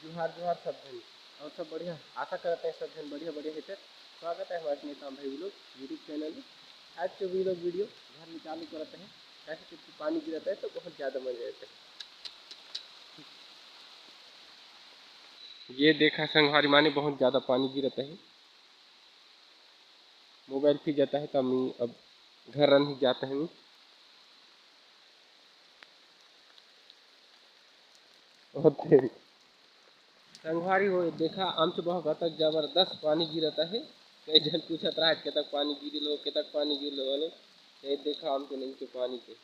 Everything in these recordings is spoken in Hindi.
जोहार जोहार सब जन और सब बढ़िया। आशा करते हैं सब जन बढ़िया बढ़िया हेते। स्वागत है हमारे नेता भाई व्लॉग यूट्यूब चैनल में। आज के व्लॉग वीडियो घर में चालू करते हैं। कैसे क्योंकि पानी गिरता है तो बहुत ज़्यादा मजे आते हैं। ये देखा संगवारी माने बहुत ज़्यादा पानी गिरता है। मोबाइल भी जाता है तो मैं अब घर रन ही जाता है। बहुत तेरी संगवारी हो देखा आमच बहुत जबरदस्त पानी गिरता है। कई जन पूछत रहा के तक पानी गिर लो के तक पानी गिर लो वाले देखा आम के नहीं के पानी के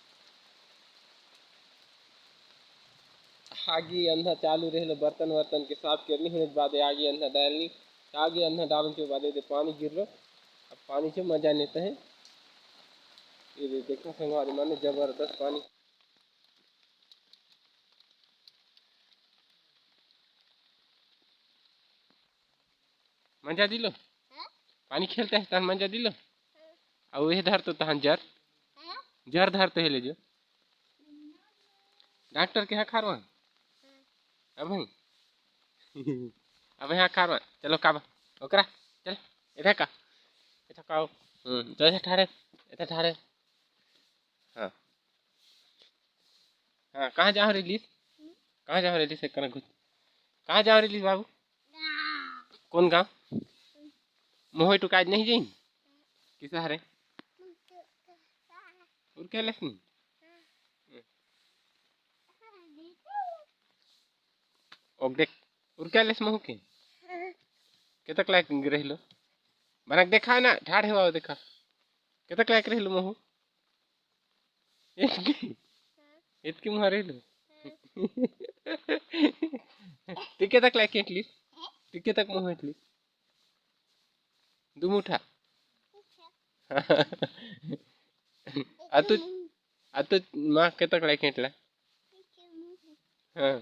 आगे अंधा चालू रहे बर्तन वर्तन के साफ करनी होने के बाद आगे अंधा डालनी आगे अंधा डालने के बाद पानी गिर लो। अब पानी से मजा लेते हैं। ये देखो संगवारी माने जबरदस्त पानी। मजा दिलो पानी खेलते हैं तहन मजा दिलो। और वही धर तो तहन जर जर धरते है ले जो डॉक्टर के यहाँ खारवा अब भाई अब यहाँ खारवा चलो काबा ओकरा चल इधर का इधर का तो ठहरे इधर ठहरे। हाँ हाँ कहाँ जाओ रिलीज कहाँ जाओ रिलीज एक घुस कहाँ जाओ रिलीज बाबू कौन गाँव मोह टू काज नहीं जाइन किसा हरे और क्या लेसनी और देख और क्या लेस मोह के तक लायक रहिलो बनक देखा ना ठाड़ हेवा देखा के तक लायक रहिलो मोह इतकी मुहा रहिलो टिके तक लायक एटलीस्ट टिके तक मोह एटलीस्ट दुमुठा अतु माँ के तक लायक एटला हाँ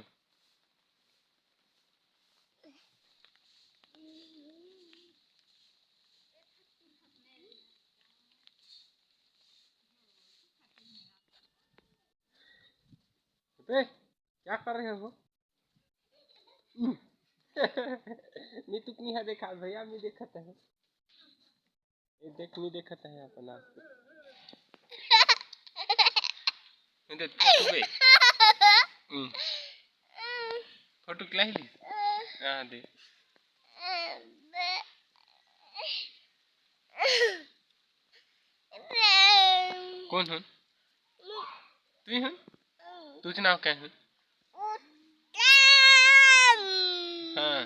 बे क्या कर रहे हो नी तुकनी है देखा भैया मैं देखता है ये देख नहीं देखता है अपना इधर फोटो बे फोटो क्ला ही हां दे कौन हन तू हन तुझ नाम क्या है हाँ